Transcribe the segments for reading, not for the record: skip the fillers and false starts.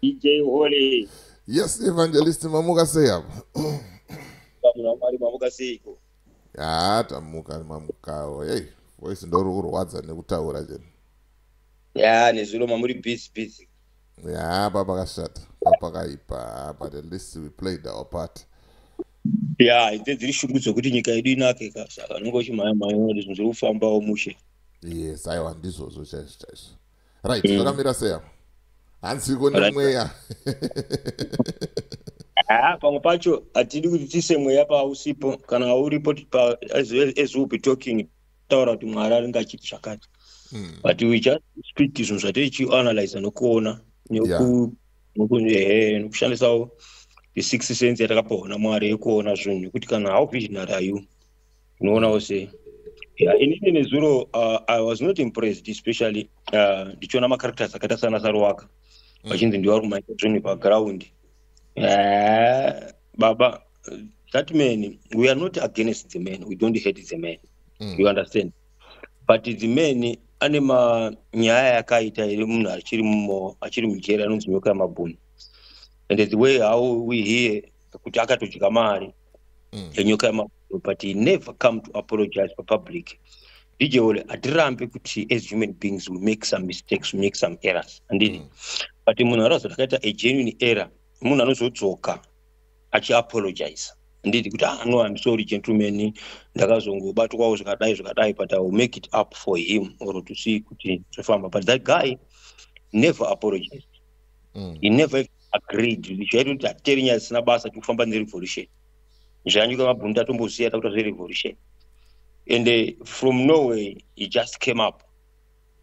DJ Holy. Yes, Evangelist Mamuka Seyab. Mamuka Seiko. Ya, tamuka Mamuka. Hey, voice ndoro wadza nekutaura jeni. Ya, nezuro mamuri busy. Ya, baba kashata. Papa kaipa, but at least we played our part. Ya, ite dziri shungu dzokuti nyika yedu inake saka nongochimaya mayo zviri kufambawo mushe. Yes, I want this also chaiso. Right, zvakamira seya. Hansi kone mweya. Pamwe pacho atidi kuti tise mweya pausipo kana uripo as we be talking taura kuti Mwari aringa achiti zvakati. But we just speak zvinhu zvatiri chianalyze nokuona nokushandisawo the sixth sense yatakapawo naMwari yekuona zvinhu kuti kana how visionary are you unoona sei. Inini nezuro I was not impressed, especially ndichiona macharacters akaita sana Saruwaka vachinzi ndiwo ari kumaita zvinhu paground. Baba, that man, we are not against the man, we don't hate the man. You understand? But the man anema nyaya yakaita iri munhu achiri mujera anonzi nyoka yamabhuni. And the way how we hear kuti akatodya mari yenyoka yamabhuni, but he never come to apologize for public. DJ Ole atirambe kuti as human beings we make some mistakes, we make some errors. But munhu arazo akaita a genuine error, munhu anozodzoka achi-apologize. Nditi kuti no, I'm sorry gentlemen, ndakazongobatwawo zvakadai, but I will make it up for him or to see kuti zvofamba. But that guy never apologized. He never agreed. Zvaiti kuti ateri nyaya dzisina basa tikufamba nerevolution. Zvanyuka mabhunda atomboziya takuta zverevolution. And from nowhere he just came up.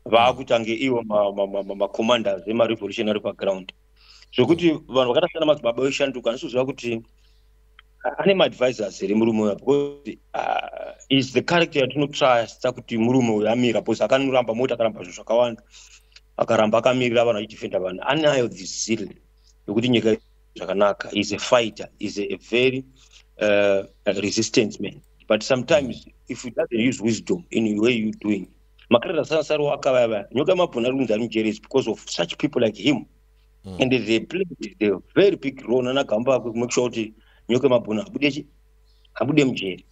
Vaakutange iwo ma-commanders ema-revolutionary background. Zvokuti vanhu vakasiyana madzibaba eshanduka anoziva kuti ane ma-advisors here murume uyu because is the character yatinotrasta kuti murume uyu amira because akanoramba mota akaramba zvinhu zvakawanda akaramba akamirira vanhu achidefenda vanhu anayo the zeal yokuti nyika zvakanaka. Is a fighter, is a very resistant man, but sometimes if you doesn't use wisdom in the way you're doing makarata sana Saruwaka vaya nyoka mabhuna ari kunzi ari mujeres because of such people like him. And they play a very big role nanagamba akwe kumake sure kuti nyoka mabhuna abude mujeri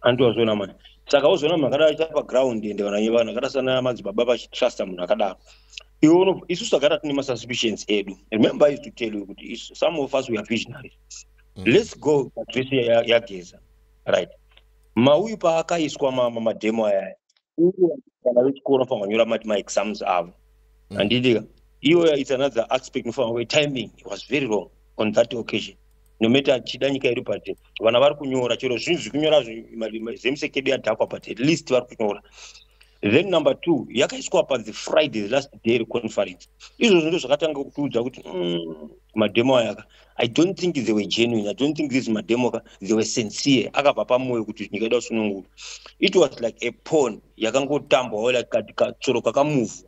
andoazona mani. Saka uzona munhu akadaita paground ende vanhu vakadasana madzibaba vachitrasta munhu akadaro. Isusu takada tine masuspicions edu. Remember I used to tell you kuti some of us we are visionaries. Let's go address yageza. Right. Mauyu paakaiswa mademo aya kana vechikoro fanwa nyora ma-exams avo. Andidika. It's another aspect of timing. It was very wrong on that occasion. No matter chida nyika iri pati vana vari kunyora chero zvinhu zvikunyora zemusekedu yadhakwa but at least vari kunyora. Then number 2 yakaiswa pa the Friday, the last day conference. Izvo zvinhu zvakatanga kutiudza kuti mademo aya I don't think they were genuine. I don't think this mademo they were sincere. Akabva pamoyo kuti nyika ida kusunungura. It was like a pawn yakangotambwa like katsoro kakamove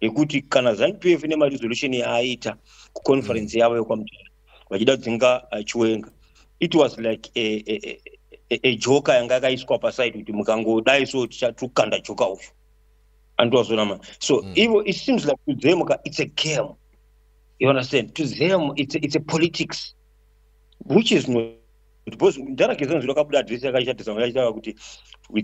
yekuti kana ZANU-PF nema-resolution yaaita kuconference yavo yokwamutara vachida kudzinga Chiwenga. It was like a joker yanga yakaiswa paside kuti mukangodai so tichatukanda joka uyu andowazona. So it seems like to them it's a game. You understand? To them it's a politics which is not because ndarakeza zviro kabuda address yakashatisa vakachitaura kuti we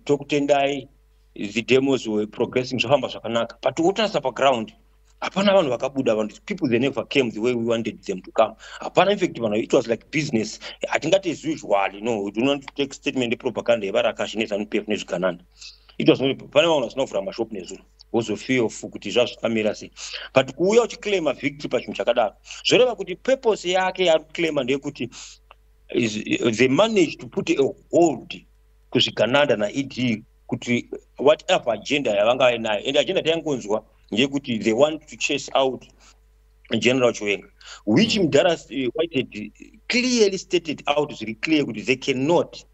talk tendai the demos were progressing zvafamba zvakanaka, but utarisa paground hapana vanhu vakabuda, vanhu people they never came the way we wanted them to come. Hapana, in fact vanhu it was like business. Hatingati as usual, we do not take statement propaganda yevarakashi neZANU-PF nezviganana. It was not pane vanhu vasina kuvhura mashop nezuro was a fear of kuti zvazvakamira sei, but kuuya uchiclaima victory pachinhu chakadaro zvoreva kuti purpose yake yaari kuclaima ndeyekuti they managed to put a hold kuzvigananda naED kuti whatever agenda yavanga inayo, and agenda tayangonzwa ndeyekuti they want to chase out General Chiwenga, which Mudhara Whitehead clearly stated out, very clear kuti they cannot,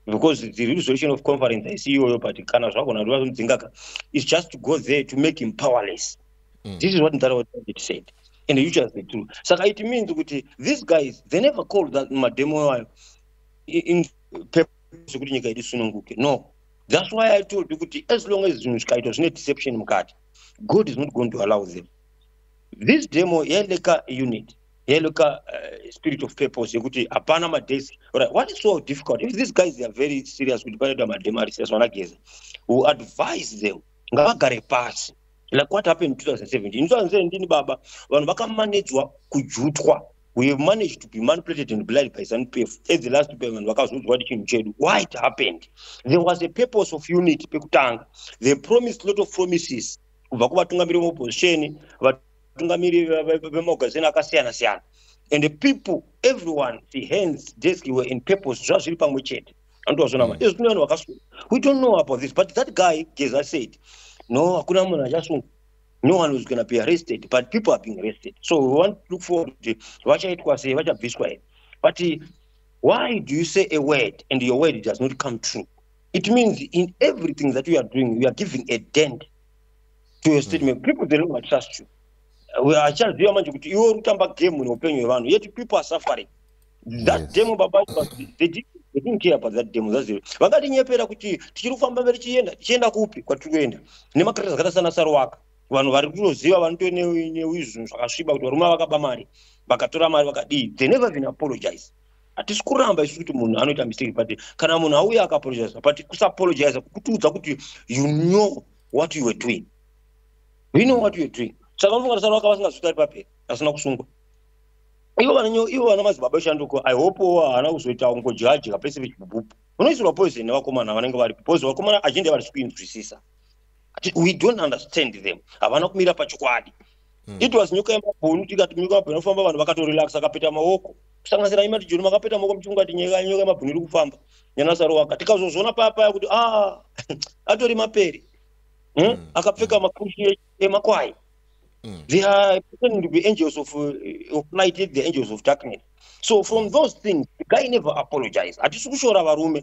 because the resolution of conference I see you but kana zvakona ndovazomdzingaka is just to go there to make him powerless. This is what Mudhara Whitehead said, and you just the truth. Saka it means kuti these guys they never called that mademo in purpose kuti nyika yedu isununguke. No. That's why I told you, as long as zvinhu zvikaitwa zvine deception mukati, God is not going to allow them. This demo yeleka unit, yeleka spirit of purpose. Yekuti apana madesk. Alright, what is so difficult? If these guys are very serious with the demo, who advise them, ngagare pass. Like what happened in 2017. In 2017, Baba, when Baka managed kujutwa, we have managed to be manipulated and blinded by SANU-PF. As the last payment, why it happened? There was a purpose of unity. They promised a lot of promises. And the people, everyone, the hands, desk were in purpose. Just we don't know about this, but that guy, as I said, no one was going to be arrested, but people are being arrested. So we want to look forward to what it was say, but why do you say a word and your word does not come true? It means in everything that you are doing, you are giving a dent to your statement. People, they don't trust you. We are just yet people are suffering. That demo, they didn't care about that demo. That's it. They never even apologize. At this kuramba isuti munhu anoita mistake, but kana munhu auya akapologize, but kusapologize kutudza kuti you know what you were doing. We know what you were doing. Saka mfunga sana vakavasingazvitari papera asina kusungwa. Ivo vana madzibaba eshanduko, I hope haana kuzoita ungojaji kapese vechibhubu. Unoisirwa poison nevakomana vanenge vari because vakomana agenda vari kuinzwisisa. We don't understand them. Havana kumira pachikwadi. It was nyuka yemabhunu tikati nyuka yemabhunu inofamba vanhu vakatorelax akapeta maoko. Kusanganisira imati joni makapeta maoko muchingati nyuka yemabhunu iri kufamba. Nyanasaro waka tikazozona papa kuti atori maperi. Akapfeka makushi emakwai. They are pretending to be angels of light, the angels of darkness. So from those things, the guy never apologized. Atisukushora varume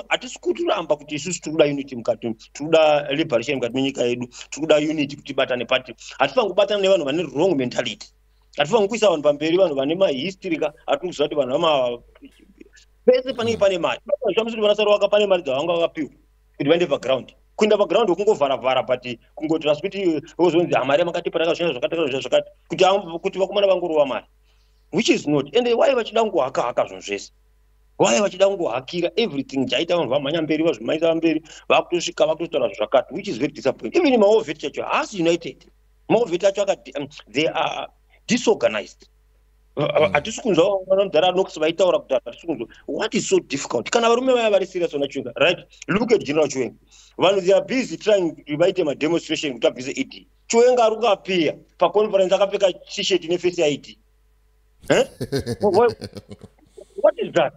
atisikuturamba kuti isusu tikuda unity mukati, tikuda liberation mukati menyika yedu, tikuda unity kuti batane party. Atifanira kubatana nevanhu vane wrong mentality. Atifanira kuisa vanhu pamberi, vanhu vane mahistory ka, atikuziva kuti vanhu vama pese panenge pane mari. Zvamusiri vanasaro vakapane mari dzavanga vakapiwa kuti vaende paground. Kuenda paground kungovhara but kungoti rasikuti ozonzi amari makati paraka zvakati kuti vakomana vangorova mari, which is not. And why vachida kungohaka zvinhu zvese? Why vachida kungohakira everything chaita vanhu vamhanya mberi vazvimaisa mberi vakutosvika vakutotaura zvakati, which is very disappointing. Even maovheti chacho has united. Maovheti acho they are disorganized. Atisi kunzwa vanogara anokusi vaitaura kuti atisi kunzwa. What is so difficult? Kana varume vaya vari serious on Chiwenga, right? Look at General Chiwenga. Vanhu they are busy trying to invite a demonstration kuti abvise ED. Chiwenga ari kuapia paconference akapfeka t-shirt ine face ID. What is that?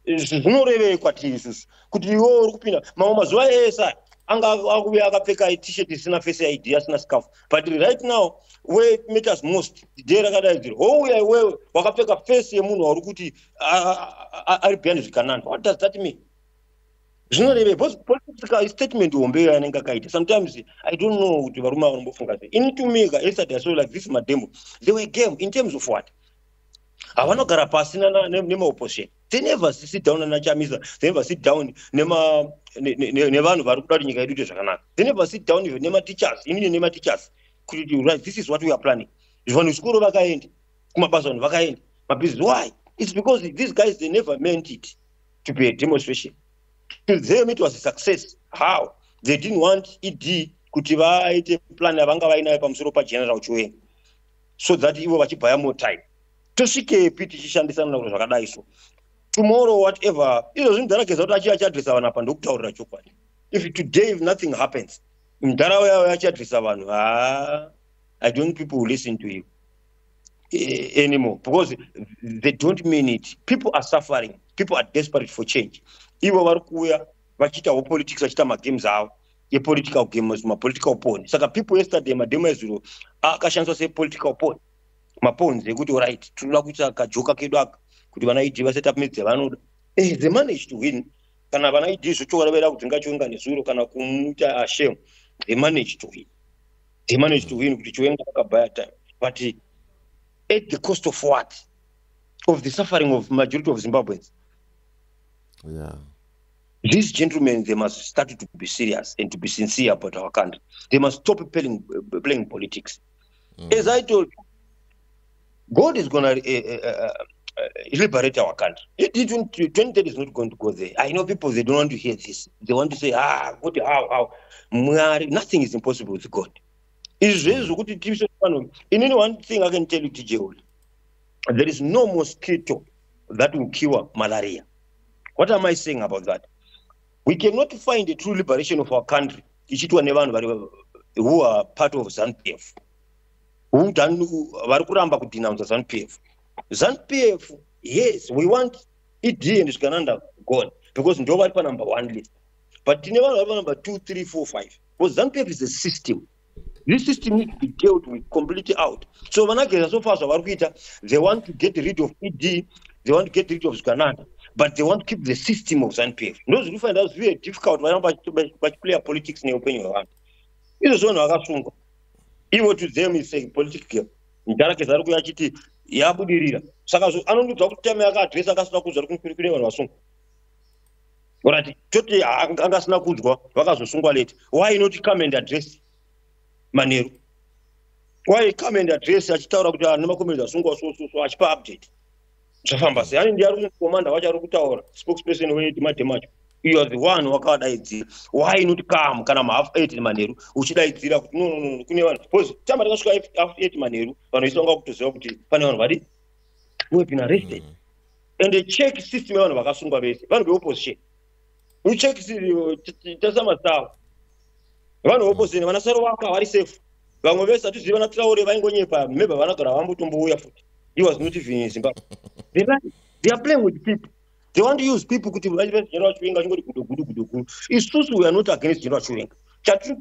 Zvinorevei kwatiri isusu kuti iwe uri kupinda mamwe mazuva ese anga akuuya akapfeka t-shirt isina face ID asina scarf, but right now where it matters most day rakadaidzira ouya iwewe wakapfeka face yemunhu wauri kuti ari behind zvikanani. What does that mean? Zvinorevei political statement hombe yanenge akaita. Sometimes I don't know kuti varume vanombofunga sei. In to me yesterday I saw like this mademo, they were game in terms of what? Havanogara pasi nemaopposition. They never sit down nachamisa. They never sit down nevanhu vari kuda kuti nyika yedu ite zvakanaka. They never sit down even teachers. Right, this is what we are planning. Vanhu zvikuru vakaenda kumabasa, vanhu vakaenda mabusiness. Why? It's because these guys, they never meant it to be a demonstration. To them it was a success. How? They didn't want ED kuti vaite plan yavanga vainayo pamusoro paGeneral Chiwenga, so that ivo vachibhaya more time. Tosvikepi tichishandisana nazvo zvakadai so. Tomorrow whatever, zvinhu dzarakeza kuti achiadresa vanhu apa ndokutaurira chokwadi. If today if nothing happens, mundaraunda yavo achiadresa vanhu, I don't think people will listen to you anymore, because they don't mean it. People are suffering. People are desperate for change. Ivo vari kuuya vachiita politics, vachiita magames avo political games, political porn. Saka people yesterday mademo ezuro akashandiswa sepolitical porn. Mapons ekuti right, tinoda kuita kajoka kedu aka kuti vana ID vaseta up midzi vanoda. They managed to win. Kana vana ID zvochoka veda kudzinga Chiwenga nezuro kana kumuita ashame, they managed to win. They managed to win kuti Chiwenga akabaya time. But at the cost of what? Of the suffering of majority of Zimbabweans. Yeah. These gentlemen, they must start to be serious and to be sincere about our country. They must stop playing politics. As I told you, God is going to liberate our country. 2030 is not going to go there. I know people, they don't want to hear this. They want to say, God, how? Nothing is impossible with God. In any one thing I can tell you, TJ, there is no mosquito that will cure malaria. What am I saying about that? We cannot find a true liberation of our country who are part of ZANU-PF, who denounce ZANU-PF. ZANU-PF, yes, we want ED and Skananda gone because nobody for number 1 list. But never have number 2, 3, 4, 5. Because ZANU-PF is a system. This system needs to be dealt with completely out. So when I get so far, they want to get rid of ED, they want to get rid of Skananda, but they want to keep the system of ZANU-PF. Those who find that very difficult, but play politics in your opinion. This is one of our even to them is saying political. Yabudirira saka anondudza kuti time yakadresa akasina kuzwa kunkurikire vanhu vasungwa orati toti angasina kuzwa vakazosungwa late. Why not come and address Manheru? Why come and address achitaura kuti nemakomeni asungwa so achipa update zvafamba sei? Ani ndiari commander wacho ari kutaura spokesperson wemadhemacho. You are the one wakadaidzira. Why not come kana half 8 Manheru uchidaidzira kuti no kune vanhu because tamba takasvika half 8 Manheru vanhu isonga kutoziva kuti pane vanhu vari who have been arrested and the check system yavanhu vakasungwa vese vanhu veopposition. Ucheck tasama sawa vanhu veopposition vanasaro waka vari safe. Vamwe vese atiziva na Traore vaingonyepa maybe vanagara vambotombouya futi. He was not even in Zimbabwe. They are playing with people. They want to use people kuti General Chiwenga chingoti gudu. Isusu we are not against General Chiwenga. Tiri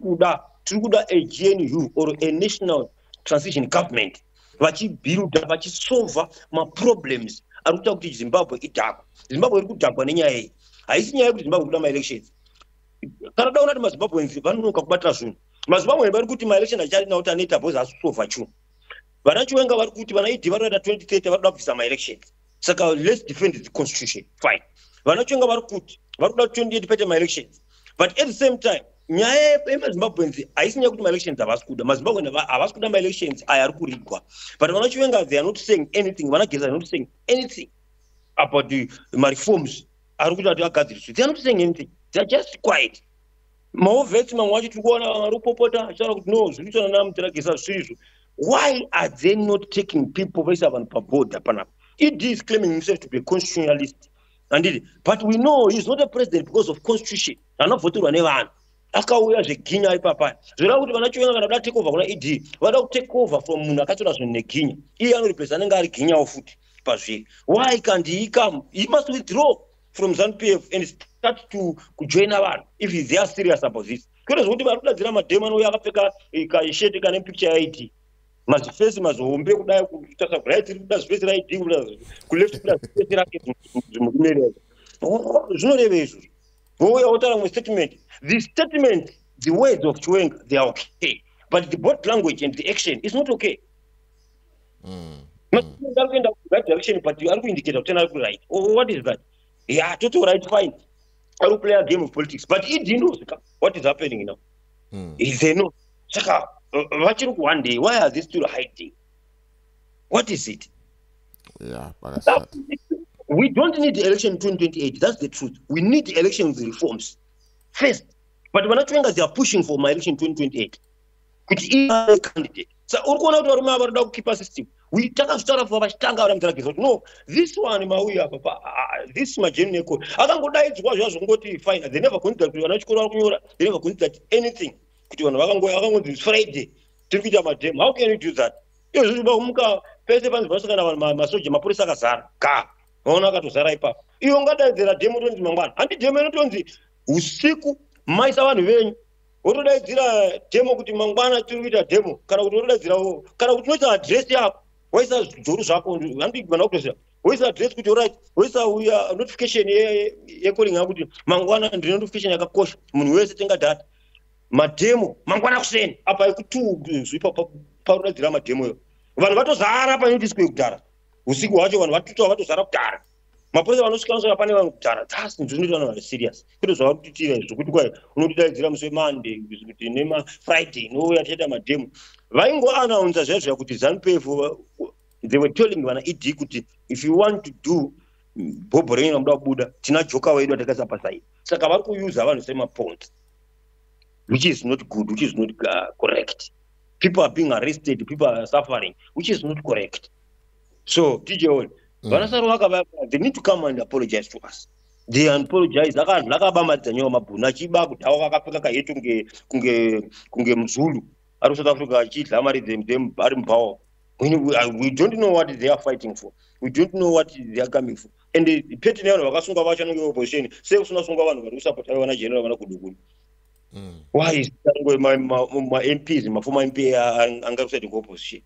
a GNU or a national transition government vachisolva ma-problems arikuita kuti Zimbabwe idhakwa. Zimbabwe iri kudhakwa nenyaya iyi. Haisi nyaya yekuti Zimbabwe kuda ma-elections. Kana daona kuti maZimbabweans vanonoka kubatira zvinhu. MaZimbabweans vari kuti ma-election achari kuti anoita bhozi asisolva chinhu. Vana Chiwenga vari kuti vana ED vanoita 2030 varikuda kubvisa ma-elections. Saka let's defend the constitution. Fine. Vana Chiwenga vari kuti varikuda 28 pete ma-elections. But at the same time, nyaya yemaZimbabweans haisi nyaya kuti ma-elections havasi kuda. MaZimbabweans havasi kuda ma-elections aya ari kurigwa. But vana Chiwenga, they are not saying anything. Vana Geza are not saying anything about the reforms. They are not saying anything. They are just quiet. Why are they not taking people board? ED is claiming himself to be a constitutionalist. But we know he's not a president because of constitution. I'm not voting on anyone. Akauya zveginya ipapa zvira kuti vana Chiwenga kana take over kuna ED vada take over from munhu akatora zvinhu neginya iye anorepresenta anenge ari ginyawo futi pazviri. Why can't he come? He must withdraw from ZANU-PF and start to join vanhu if they are serious about this. Kwete zvokuti vari kudadzira madhema anouya akapfeka kasheti kane picture yaID mazifesi mazihombe kudai kutasa right kuda zifesi raID kuleft kuda zifesi rake zvimumerera zvinoreva izvozvo. Vouya votaura mumwe statement. The statement, the words of Chiwenga, they are okay, but the body language and the action is not okay. That direction, but you are going to indicate right. Oh, what is that? Yeah, total right, fine. I will play a game of politics, but he knows what is happening now. He say no. Saka, watching one day, why are they still hiding? What is it? Yeah, we don't need the election in 2028. That's the truth. We need the election with reforms first. But when they are pushing for my election in 2028, which is a candidate. So we keep a system. We take a start for no, this one this is my genuine code. I can go die to fine. They never contact you. They never contact anything. Friday. How can you do that? Ona katozara ipapo iyo ngadaidzira demo tonzi mangwana handi demo inotonzi usiku maisa vanhu venyu wotodaidzira demo kuti mangwana tiri kuita demo kana kuti wotodaidzira kana kuti unoita address yako waisa zvoru zvako handigona kutoziva waisa address kuti right waisa uya notification yekoling yako kuti mangwana ndine notification yakakosha munhu wese tenga data mademo mangwana kuseni apa ikutu parudaidzira mademo yo vanhu vatozara painotiswe kudhara usiku wacho vanhu vatuta vatozara kudhara mapolisa vanosvika pane vanhu kudhara tasi ndinoita vanhu vari serious kwete zvavari kutitira zvokuti kwai unotidaidzira musi wemonday kuti nemafriday nouya tichaita madhemo vaingoanaunza zvaizvo kuti ZANU-PF they were telling vana ED kuti if you want to do Bobo Rain amda buda tina joka wedu atakasa pasai saka vari kuyuza vanhu semaponds, which is not good, which is not correct. People are being arrested, people are suffering, which is not correct. So TJ they need to come and apologize to us. They apologize lakabamaridza nyowa mabhunu achiba kudhawa kakapfeka kahetu kunge muzulu ari South Africa achidla mari ari mupower. We don't know what they are fighting for. We don't know what they are coming for. And the petty nevanhu vakasunga vacho anenge opposition sekusunga sunga vanhu vari kusapota vana general vana kudukuni. Why is my MPs, my former MP angakusaidi opposition?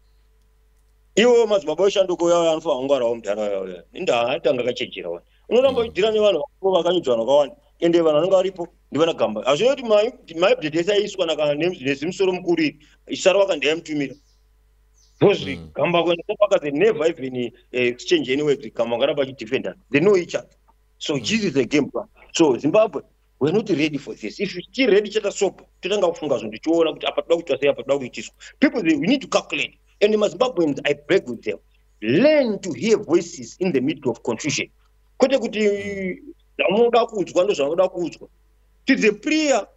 Iwo madzibaba eshanduko yawo anofa angwarawo mudhara yawo inda atanga kachejera wani unoramba idhira nevanhu vakanyudzana vakawanda ende vanhu vanenge varipo ndivana gamba azvinoti maupdate esaiswa nezimusoro mukuru iri isara wakandeyamutumira because gamba kwenda they never even exchange anyway gamba ngaramba chidefender they know each other. So this is the game plan. So Zimbabwe, we're not ready for this. If you're still ready chata sopa totanga kufunga zvinhu tichiona kuti apa toda kuitwa sei apa toda kuitiswa. People we need to calculate. And the Zimbabweans, I beg with them, learn to hear voices in the middle of confusion. Kote kuti amuda kuudzwa ndo zvanoda kuudzwa. To the prayer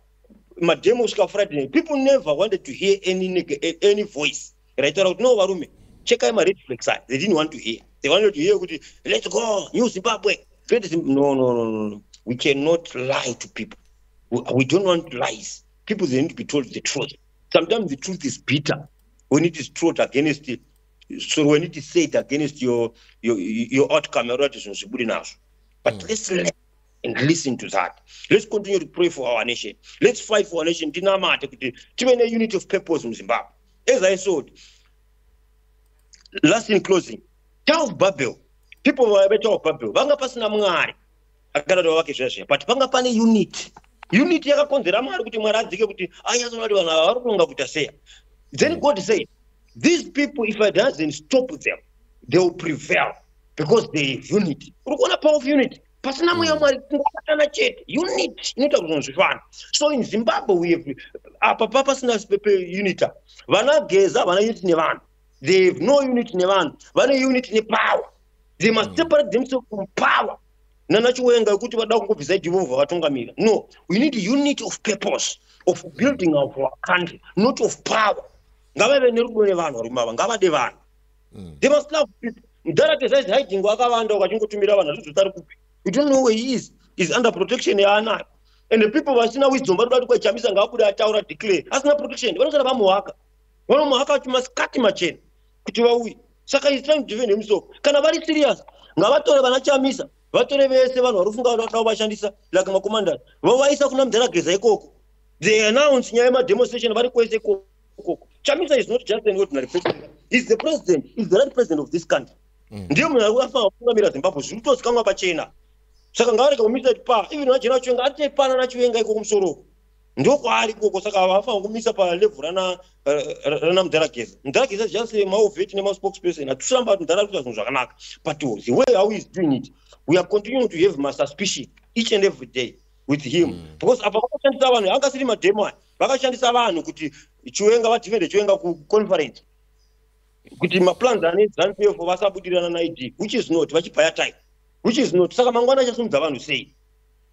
mademo ska Friday, people never wanted to hear any voice. Right or no varume. Check out my red flag side. They didn't want to hear. They wanted to hear let's go, New Zimbabwe. No. We cannot lie to people. We don't want lies. People, they need to be told the truth. Sometimes the truth is bitter. When it is true against it, so when it is said against your outcome, but let's learn and listen to that. Let's continue to pray for our nation. Let's fight for our nation. A unity of purpose in Zimbabwe. As I saw, last in closing, Tower of Babel. People were better of Babel. Banga pasina mungari. Agarado wake shashe. But banga pani unity. Unity yakakonzera mari kuti mwaradzike kuti anyazonati vanhu ava vari kuronga kuti aseya. Then God said, these people, if I doesn't stop them, they will prevail because they have unity. Power of unity. Unity. So in Zimbabwe, we have unity. They have no unity. Unity in power. They must separate themselves from power. No, we need unity of purpose, of building our country, not of power. They must love people. We don't know where he is. He's under protection. And the people who are still wisdom, but declare as no protection. Saka he's trying to defend himself. Can a very serious? Ngavatore vanachamisa. Vatore vese vanhu varufunga vashandisa like makomanda. Vawaisa kuna mdharageza ikoko. They announce nyama demonstration vari kwese ikoko. Chamisa is not just an ordinary president. He's the president. He's the right president of this country. Ndiyo munhu afanga kutungamira Zimbabwe zvinotozikanwa pachena. Saka ngavareka kumisa pa even vachena chiwenga ate pana nachiwenga iko kumusoro. Ndokwaari koko saka afanga kumisa pa level rana mdharageza. Mdharageza is just a mauveti nema spokesperson. Atushamba mdharageza zvinhu zvakanaka. But the way how he's doing it, we are continuing to have my suspicion each and every day with him. Because apa vakashandisa vanhu angasiri mademo vakashandisa vanhu kuti chiwenga vativende chiwenga kuconference kuti maplans ane ZANU-PF vasabudirana naID, which is not vachibaya time, which is not saka mangwana achasumudza vanhu sei,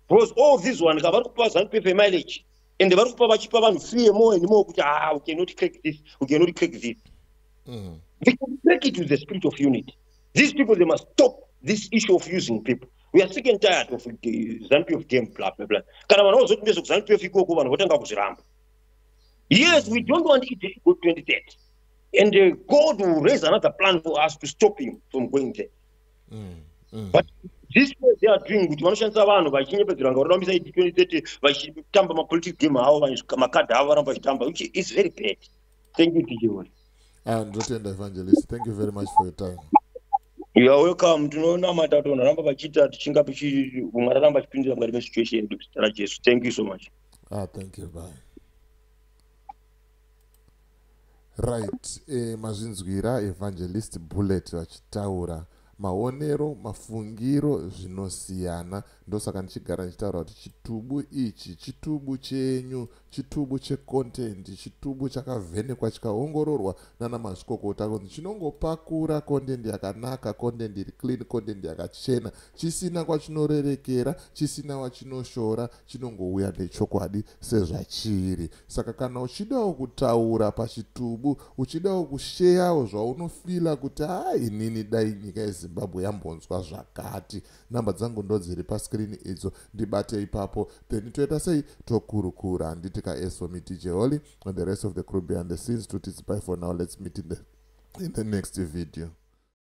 because all this one vari kupa ZANU-PF mileage and vari kupa vachipa vanhu fear more and more kuti we cannot crack this, we cannot crack this. We can break it with the spirit of unity. These people, they must stop this issue of using people. We are sick and tired of ZANU-PF game, blah, blah, blah. Yes, we don't want it to go 2030. And God will raise another plan for us to stop him from going there. But this way they are doing with vanoshandisa vanhu vachinyepedzera ngavarambisa 2030 vachitamba mapolitical game avo makadhi avo varamba vachitamba, which is very bad. Thank you, DJ. And Rotenda Evangelist, thank you very much for your time. You are welcome. Tinoona matatu naramba vachita tichinga maramba chipindira mukati mesituation yedu kusitara Jesu. Thank you so much. Thank you. Bye. Right, mazvinzwira Evangelist Bullet vachitaura maonero, mafungiro zvinosiyana. Ndosaka ndichigara ndichitaura kuti chitubu ichi chitubu chenyu, chitubu checontent, chitubu chakavhenekwa chikaongororwa nana mazvikokota kunzi chinongopakura content yakanaka, content iri clean, content yakachena, chisina kwachinorerekera, chisina wachinoshora, chinongouya nechokwadi sezvachiri. Saka kana uchidawo kutaura pachitubu, uchidawo kusheyawo zvaunofila kuti inini dai nyika yeZimbabwe yambonzwa zvakati, namba dzangu ndo dziri paskrini idzo, ndibate ipapo, then toita sei tokurukura. Handiti kaESOMI DJ Holly and the rest of the crew behind the scenes. Tuti bye for now. Let's meet in the next video.